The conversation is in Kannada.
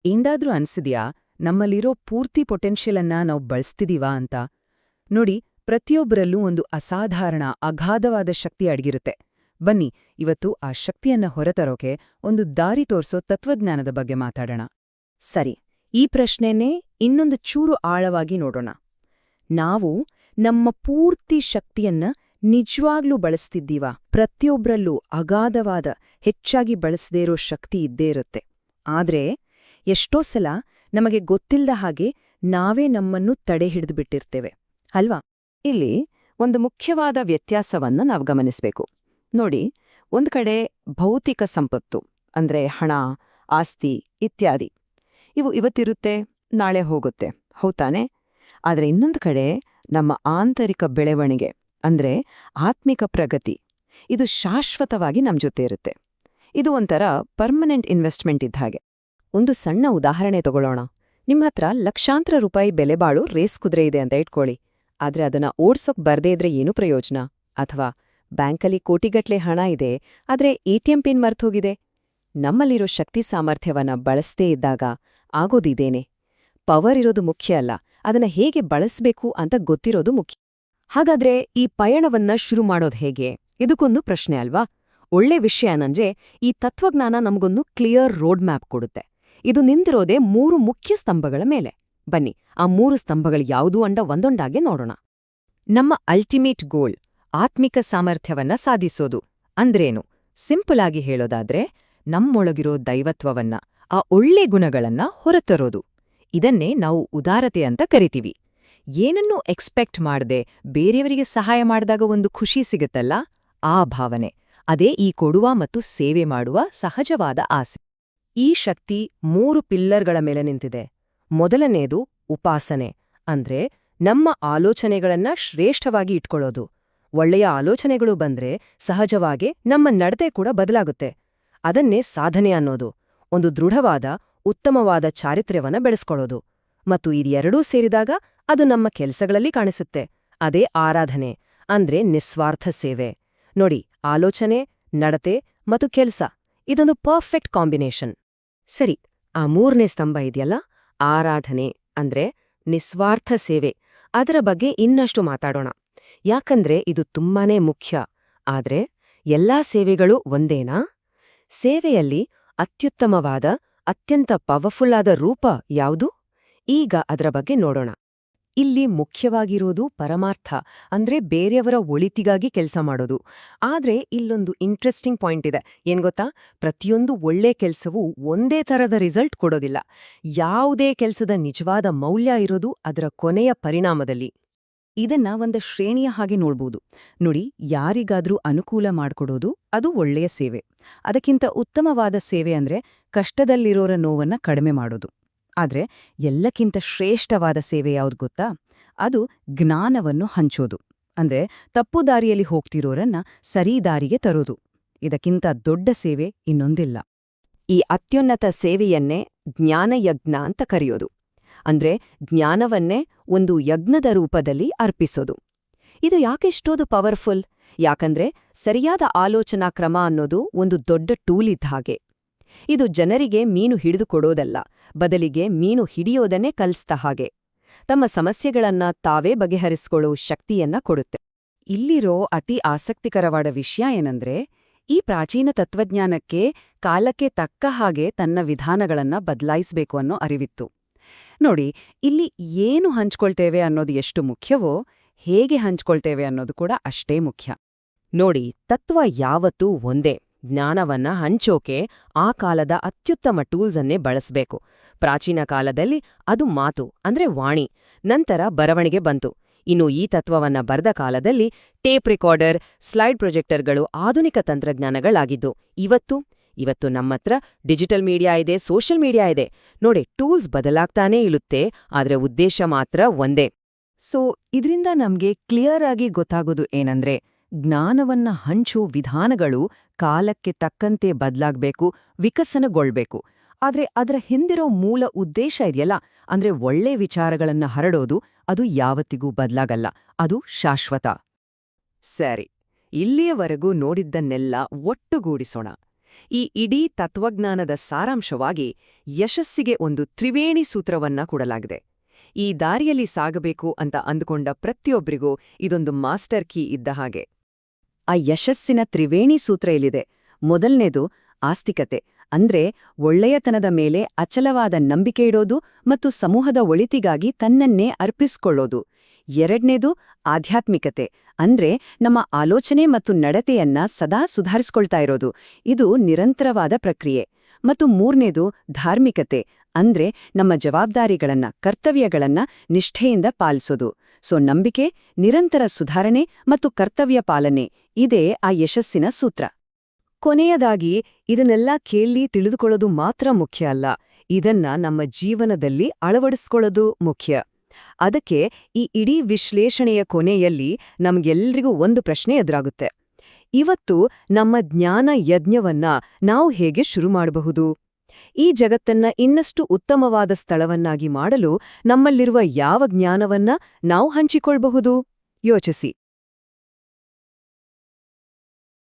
ಎಂದಾದ್ರೂ ಅನ್ಸಿದ್ಯಾ ನಮ್ಮಲ್ಲಿರೋ ಪೂರ್ತಿ ಪೊಟೆನ್ಷಿಯಲನ್ನ ನಾವು ಬಳಸ್ತಿದೀವಾ ಅಂತ? ನೋಡಿ, ಪ್ರತಿಯೊಬ್ಬರಲ್ಲೂ ಒಂದು ಅಸಾಧಾರಣ ಅಗಾಧವಾದ ಶಕ್ತಿ ಅಡಗಿರುತ್ತೆ. ಬನ್ನಿ, ಇವತ್ತು ಆ ಶಕ್ತಿಯನ್ನ ಹೊರತರೋಕೆ ಒಂದು ದಾರಿ ತೋರ್ಸೋ ತತ್ವಜ್ಞಾನದ ಬಗ್ಗೆ ಮಾತಾಡೋಣ. ಸರಿ, ಈ ಪ್ರಶ್ನೆನೇ ಇನ್ನೊಂದು ಚೂರು ಆಳವಾಗಿ ನೋಡೋಣ. ನಾವು ನಮ್ಮ ಪೂರ್ತಿ ಶಕ್ತಿಯನ್ನ ನಿಜವಾಗ್ಲೂ ಬಳಸ್ತಿದ್ದೀವಾ? ಪ್ರತಿಯೊಬ್ರಲ್ಲೂ ಅಗಾಧವಾದ, ಹೆಚ್ಚಾಗಿ ಬಳಸದೇ ಇರೋ ಶಕ್ತಿ ಇದ್ದೇ ಇರುತ್ತೆ. ಆದ್ರೆ ಎಷ್ಟೋ ಸಲ ನಮಗೆ ಗೊತ್ತಿಲ್ಲದ ಹಾಗೆ ನಾವೇ ನಮ್ಮನ್ನು ತಡೆ ಹಿಡಿದುಬಿಟ್ಟಿರ್ತೇವೆ, ಅಲ್ವಾ? ಇಲ್ಲಿ ಒಂದು ಮುಖ್ಯವಾದ ವ್ಯತ್ಯಾಸವನ್ನ ನಾವು ಗಮನಿಸಬೇಕು. ನೋಡಿ, ಒಂದ್ ಕಡೆ ಭೌತಿಕ ಸಂಪತ್ತು ಅಂದ್ರೆ ಹಣ, ಆಸ್ತಿ ಇತ್ಯಾದಿ, ಇವು ಇವತ್ತಿರುತ್ತೆ, ನಾಳೆ ಹೋಗುತ್ತೆ, ಹೌತಾನೆ? ಆದ್ರೆ ಇನ್ನೊಂದು ಕಡೆ ನಮ್ಮ ಆಂತರಿಕ ಬೆಳವಣಿಗೆ ಅಂದ್ರೆ ಆತ್ಮಿಕ ಪ್ರಗತಿ, ಇದು ಶಾಶ್ವತವಾಗಿ ನಮ್ ಜೊತೆ ಇರುತ್ತೆ. ಇದು ಒಂಥರ ಪರ್ಮನೆಂಟ್ ಇನ್ವೆಸ್ಟ್ಮೆಂಟ್ ಇದ್ದ ಹಾಗೆ. ಒಂದು ಸಣ್ಣ ಉದಾಹರಣೆ ತಗೊಳ್ಳೋಣ. ನಿಮ್ಹತ್ರ ಲಕ್ಷಾಂತರ ರೂಪಾಯಿ ಬೆಲೆಬಾಳು ರೇಸ್ ಕುದುರೆ ಇದೆ ಅಂತ ಇಟ್ಕೊಳ್ಳಿ. ಆದ್ರೆ ಅದನ್ನ ಓಡ್ಸೋಕ್ ಬರ್ದೇ ಇದ್ರೆ ಏನು ಪ್ರಯೋಜನ? ಅಥವಾ ಬ್ಯಾಂಕಲ್ಲಿ ಕೋಟಿಗಟ್ಲೆ ಹಣ ಇದೆ, ಆದ್ರೆ ಎಟಿಎಂ ಪಿನ್ ಮರ್ತೋಗಿದೆ. ನಮ್ಮಲ್ಲಿರೋ ಶಕ್ತಿ ಸಾಮರ್ಥ್ಯವನ್ನ ಬಳಸದೇ ಇದ್ದಾಗ ಆಗೋದಿದೇನೆ. ಪವರ್ ಇರೋದು ಮುಖ್ಯ ಅಲ್ಲ, ಅದನ್ನ ಹೇಗೆ ಬಳಸ್ಬೇಕು ಅಂತ ಗೊತ್ತಿರೋದು ಮುಖ್ಯ. ಹಾಗಾದ್ರೆ ಈ ಪಯಣವನ್ನ ಶುರು ಮಾಡೋದ್ ಹೇಗೆ? ಇದಕ್ಕೊಂದು ಪ್ರಶ್ನೆ ಅಲ್ವಾ? ಒಳ್ಳೆ ವಿಷಯ ಏನಂದ್ರೆ ಈ ತತ್ವಜ್ಞಾನ ನಮಗೊಂದು ಕ್ಲಿಯರ್ ರೋಡ್ ಮ್ಯಾಪ್ ಕೊಡುತ್ತೆ. ಇದು ನಿಂತಿರೋದೇ 3 ಮುಖ್ಯ ಸ್ತಂಭಗಳ ಮೇಲೆ. ಬನ್ನಿ, ಆ 3 ಸ್ತಂಭಗಳು ಯಾವುದು ಅಂಡ ಒಂದೊಂದಾಗೆ ನೋಡೋಣ. ನಮ್ಮ ಅಲ್ಟಿಮೇಟ್ ಗೋಲ್ ಆತ್ಮಿಕ ಸಾಮರ್ಥ್ಯವನ್ನ ಸಾಧಿಸೋದು ಅಂದ್ರೇನು? ಸಿಂಪಲ್ ಆಗಿ ಹೇಳೋದಾದ್ರೆ ನಮ್ಮೊಳಗಿರೋ ದೈವತ್ವವನ್ನ, ಆ ಒಳ್ಳೆ ಗುಣಗಳನ್ನ ಹೊರತರೋದು. ಇದನ್ನೇ ನಾವು ಉದಾರತೆ ಅಂತ ಕರಿತೀವಿ. ಏನನ್ನೂ ಎಕ್ಸ್ಪೆಕ್ಟ್ ಮಾಡದೆ ಬೇರೆಯವರಿಗೆ ಸಹಾಯ ಮಾಡಿದಾಗ ಒಂದು ಖುಷಿ ಸಿಗುತ್ತಲ್ಲ, ಆ ಭಾವನೆ. ಅದೇ ಈ ಕೊಡುವ ಮತ್ತು ಸೇವೆ ಮಾಡುವ ಸಹಜವಾದ ಆಸೆ. ಈ ಶಕ್ತಿ 3 ಪಿಲ್ಲರ್ಗಳ ಮೇಲೆ ನಿಂತಿದೆ. ಮೊದಲನೇದು ಉಪಾಸನೆ, ಅಂದ್ರೆ ನಮ್ಮ ಆಲೋಚನೆಗಳನ್ನ ಶ್ರೇಷ್ಠವಾಗಿ ಇಟ್ಕೊಳ್ಳೋದು. ಒಳ್ಳೆಯ ಆಲೋಚನೆಗಳು ಬಂದ್ರೆ ಸಹಜವಾಗಿ ನಮ್ಮ ನಡತೆ ಕೂಡ ಬದಲಾಗುತ್ತೆ. ಅದನ್ನೇ ಸಾಧನೆ ಅನ್ನೋದು. ಒಂದು ದೃಢವಾದ, ಉತ್ತಮವಾದ ಚಾರಿತ್ರ್ಯವನ್ನ ಬೆಳೆಸ್ಕೊಳ್ಳೋದು. ಮತ್ತು ಇದೆರಡೂ ಸೇರಿದಾಗ ಅದು ನಮ್ಮ ಕೆಲಸಗಳಲ್ಲಿ ಕಾಣಿಸುತ್ತೆ. ಅದೇ ಆರಾಧನೆ, ಅಂದ್ರೆ ನಿಸ್ವಾರ್ಥ ಸೇವೆ. ನೋಡಿ, ಆಲೋಚನೆ, ನಡತೆ ಮತ್ತು ಕೆಲ್ಸ, ಇದೊಂದು ಪರ್ಫೆಕ್ಟ್ ಕಾಂಬಿನೇಷನ್. ಸರಿ, ಆ 3ನೇ ಸ್ತಂಭ ಇದೆಯಲ್ಲ, ಆರಾಧನೆ ಅಂದ್ರೆ ನಿಸ್ವಾರ್ಥ ಸೇವೆ, ಅದರ ಬಗ್ಗೆ ಇನ್ನಷ್ಟು ಮಾತಾಡೋಣ. ಯಾಕಂದ್ರೆ ಇದು ತುಂಬಾನೇ ಮುಖ್ಯ. ಆದ್ರೆ ಎಲ್ಲಾ ಸೇವೆಗಳು ಒಂದೇನಾ? ಸೇವೆಯಲ್ಲಿ ಅತ್ಯುತ್ತಮವಾದ, ಅತ್ಯಂತ ಪವರ್ಫುಲ್ ಆದ ರೂಪ ಯಾವುದು? ಈಗ ಅದರ ಬಗ್ಗೆ ನೋಡೋಣ. ಇಲ್ಲಿ ಮುಖ್ಯವಾಗಿರೋದು ಪರಮಾರ್ಥ, ಅಂದ್ರೆ ಬೇರೆಯವರ ಒಳಿತಿಗಾಗಿ ಕೆಲಸ ಮಾಡೋದು. ಆದ್ರೆ ಇಲ್ಲೊಂದು ಇಂಟ್ರೆಸ್ಟಿಂಗ್ ಪಾಯಿಂಟ್ ಇದೆ, ಏನ್ ಗೊತ್ತಾ? ಪ್ರತಿಯೊಂದು ಒಳ್ಳೆ ಕೆಲಸವೂ ಒಂದೇ ಥರದ ರಿಸಲ್ಟ್ ಕೊಡೋದಿಲ್ಲ. ಯಾವುದೇ ಕೆಲಸದ ನಿಜವಾದ ಮೌಲ್ಯ ಇರೋದು ಅದರ ಕೊನೆಯ ಪರಿಣಾಮದಲ್ಲಿ. ಇದನ್ನ ಒಂದು ಶ್ರೇಣಿಯ ಹಾಗೆ ನೋಡ್ಬೋದು. ನೋಡಿ, ಯಾರಿಗಾದ್ರೂ ಅನುಕೂಲ ಮಾಡ್ಕೊಡೋದು ಅದು ಒಳ್ಳೆಯ ಸೇವೆ. ಅದಕ್ಕಿಂತ ಉತ್ತಮವಾದ ಸೇವೆ ಅಂದ್ರೆ ಕಷ್ಟದಲ್ಲಿರೋರ ನೋವನ್ನ ಕಡಿಮೆ ಮಾಡೋದು. ಆದ್ರೆ ಎಲ್ಲಕ್ಕಿಂತ ಶ್ರೇಷ್ಠವಾದ ಸೇವೆ ಯಾವ್ದು ಗೊತ್ತಾ? ಅದು ಜ್ಞಾನವನ್ನು ಹಂಚೋದು. ಅಂದ್ರೆ ತಪ್ಪು ದಾರಿಯಲ್ಲಿ ಹೋಗ್ತಿರೋರನ್ನ ಸರಿ ದಾರಿಗೆ ತರೋದು. ಇದಕ್ಕಿಂತ ದೊಡ್ಡ ಸೇವೆ ಇನ್ನೊಂದಿಲ್ಲ. ಈ ಅತ್ಯುನ್ನತ ಸೇವೆಯನ್ನೇ ಜ್ಞಾನಯಜ್ಞ ಅಂತ ಕರೆಯೋದು. ಅಂದ್ರೆ ಜ್ಞಾನವನ್ನೇ ಒಂದು ಯಜ್ಞದ ರೂಪದಲ್ಲಿ ಅರ್ಪಿಸೋದು. ಇದು ಯಾಕೆಷ್ಟೋದು ಪವರ್ಫುಲ್? ಯಾಕಂದ್ರೆ ಸರಿಯಾದ ಆಲೋಚನಾ ಕ್ರಮ ಅನ್ನೋದು ಒಂದು ದೊಡ್ಡ ಟೂಲ್ ಇದ್ದ ಹಾಗೆ. ಇದು ಜನರಿಗೆ ಮೀನು ಹಿಡಿದು ಕೊಡೋದಲ್ಲ, ಬದಲಿಗೆ ಮೀನು ಹಿಡಿಯೋದನ್ನೇ ಕಲಿಸ್ದ ಹಾಗೆ. ತಮ್ಮ ಸಮಸ್ಯೆಗಳನ್ನ ತಾವೇ ಬಗೆಹರಿಸ್ಕೊಳ್ಳೋ ಶಕ್ತಿಯನ್ನ ಕೊಡುತ್ತೆ. ಇಲ್ಲಿರೋ ಅತಿ ಆಸಕ್ತಿಕರವಾದ ವಿಷಯ ಏನಂದ್ರೆ, ಈ ಪ್ರಾಚೀನ ತತ್ವಜ್ಞಾನಕ್ಕೆ ಕಾಲಕ್ಕೆ ತಕ್ಕ ಹಾಗೆ ತನ್ನ ವಿಧಾನಗಳನ್ನ ಬದಲಾಯಿಸಬೇಕು ಅನ್ನೋ ಅರಿವಿತ್ತು. ನೋಡಿ, ಇಲ್ಲಿ ಏನು ಹಂಚ್ಕೊಳ್ತೇವೆ ಅನ್ನೋದು ಎಷ್ಟು ಮುಖ್ಯವೋ, ಹೇಗೆ ಹಂಚ್ಕೊಳ್ತೇವೆ ಅನ್ನೋದು ಕೂಡ ಅಷ್ಟೇ ಮುಖ್ಯ. ನೋಡಿ, ತತ್ವ ಯಾವತ್ತೂ ಒಂದೇ. ಜ್ಞಾನವನ್ನ ಹಂಚೋಕೆ ಆ ಕಾಲದ ಅತ್ಯುತ್ತಮ ಟೂಲ್ಸ್ ಅನ್ನೇ ಬಳಸ್ಬೇಕು. ಪ್ರಾಚೀನ ಕಾಲದಲ್ಲಿ ಅದು ಮಾತು ಅಂದ್ರೆ ವಾಣಿ, ನಂತರ ಬರವಣಿಗೆ ಬಂತು. ಇನ್ನು ಈ ತತ್ವವನ್ನ ಬರೆದ ಕಾಲದಲ್ಲಿ ಟೇಪ್ ರೆಕಾರ್ಡರ್, ಸ್ಲೈಡ್ ಪ್ರೊಜೆಕ್ಟರ್ಗಳು ಆಧುನಿಕ ತಂತ್ರಜ್ಞಾನಗಳಾಗಿದ್ದು. ಇವತ್ತು ನಮ್ಮತ್ರ ಡಿಜಿಟಲ್ ಮೀಡಿಯಾ ಇದೆ, ಸೋಷಿಯಲ್ ಮೀಡಿಯಾ ಇದೆ. ನೋಡಿ, ಟೂಲ್ಸ್ ಬದಲಾಗ್ತಾನೇ ಇರುತ್ತೆ, ಆದ್ರೆ ಉದ್ದೇಶ ಮಾತ್ರ ಒಂದೇ. ಸೊ ಇದರಿಂದ ನಮ್ಗೆ ಕ್ಲಿಯರ್ ಆಗಿ ಗೊತ್ತಾಗೋದು ಏನಂದ್ರೆ, ಜ್ಞಾನವನ್ನ ಹಂಚೋ ವಿಧಾನಗಳು ಕಾಲಕ್ಕೆ ತಕ್ಕಂತೆ ಬದಲಾಗ್ಬೇಕು, ವಿಕಸನಗೊಳ್ಬೇಕು. ಆದ್ರೆ ಅದರ ಹಿಂದಿರೋ ಮೂಲ ಉದ್ದೇಶ ಇದೆಯಲ್ಲ, ಅಂದ್ರೆ ಒಳ್ಳೆ ವಿಚಾರಗಳನ್ನ ಹರಡೋದು, ಅದು ಯಾವತ್ತಿಗೂ ಬದಲಾಗಲ್ಲ. ಅದು ಶಾಶ್ವತ. ಸರಿ, ಇಲ್ಲಿಯವರೆಗೂ ನೋಡಿದ್ದನ್ನೆಲ್ಲ ಒಟ್ಟುಗೂಡಿಸೋಣ. ಈ ಇಡೀ ತತ್ವಜ್ಞಾನದ ಸಾರಾಂಶವಾಗಿ ಯಶಸ್ಸಿಗೆ ಒಂದು ತ್ರಿವೇಣಿ ಸೂತ್ರವನ್ನ ಕೊಡಲಾಗಿದೆ. ಈ ದಾರಿಯಲ್ಲಿ ಸಾಗಬೇಕು ಅಂತ ಅಂದುಕೊಂಡ ಪ್ರತಿಯೊಬ್ಬರಿಗೂ ಇದೊಂದು ಮಾಸ್ಟರ್ ಕೀ ಇದ್ದ ಹಾಗೆ. ಆ ಯಶಸ್ಸಿನ ತ್ರಿವೇಣಿ ಸೂತ್ರ ಇಲ್ಲಿದೆ. ಮೊದಲನೇದು ಆಸ್ತಿಕತೆ, ಅಂದ್ರೆ ಒಳ್ಳೆಯತನದ ಮೇಲೆ ಅಚಲವಾದ ನಂಬಿಕೆ ಇಡೋದು ಮತ್ತು ಸಮೂಹದ ಒಳಿತಿಗಾಗಿ ತನ್ನನ್ನೇ ಅರ್ಪಿಸ್ಕೊಳ್ಳೋದು. ಎರಡನೇದು ಆಧ್ಯಾತ್ಮಿಕತೆ, ಅಂದ್ರೆ ನಮ್ಮ ಆಲೋಚನೆ ಮತ್ತು ನಡತೆಯನ್ನ ಸದಾ ಸುಧಾರಿಸ್ಕೊಳ್ತಾ ಇರೋದು. ಇದು ನಿರಂತರವಾದ ಪ್ರಕ್ರಿಯೆ. ಮತ್ತು ಮೂರನೇದು ಧಾರ್ಮಿಕತೆ, ಅಂದ್ರೆ ನಮ್ಮ ಜವಾಬ್ದಾರಿಗಳನ್ನ ಕರ್ತವ್ಯಗಳನ್ನ ನಿಷ್ಠೆಯಿಂದ ಪಾಲಿಸೋದು. ನಂಬಿಕೆ, ನಿರಂತರ ಸುಧಾರಣೆ ಮತ್ತು ಕರ್ತವ್ಯ ಪಾಲನೆ ಇದೇ ಆ ಯಶಸ್ಸಿನ ಸೂತ್ರ. ಕೊನೆಯದಾಗಿ ಇದನ್ನೆಲ್ಲ ಕೇಳಿ ತಿಳಿದುಕೊಳ್ಳೋದು ಮಾತ್ರ ಮುಖ್ಯ ಅಲ್ಲ, ಇದನ್ನ ನಮ್ಮ ಜೀವನದಲ್ಲಿ ಅಳವಡಿಸ್ಕೊಳ್ಳೋದು ಮುಖ್ಯ. ಅದಕ್ಕೆ ಈ ಇಡೀ ವಿಶ್ಲೇಷಣೆಯ ಕೊನೆಯಲ್ಲಿ ನಮ್ಗೆಲ್ರಿಗೂ ಒಂದು ಪ್ರಶ್ನೆ ಎದುರಾಗುತ್ತೆ. ಇವತ್ತು ನಮ್ಮ ಜ್ಞಾನ ಯಜ್ಞವನ್ನ ನಾವು ಹೇಗೆ ಶುರು ಮಾಡಬಹುದು? ಈ ಜಗತ್ತನ್ನ ಇನ್ನಷ್ಟು ಉತ್ತಮವಾದ ಸ್ಥಳವನ್ನಾಗಿ ಮಾಡಲು ನಮ್ಮಲ್ಲಿರುವ ಯಾವ ಜ್ಞಾನವನ್ನ ನಾವು ಹಂಚಿಕೊಳ್ಬಹುದು? ಯೋಚಿಸಿ.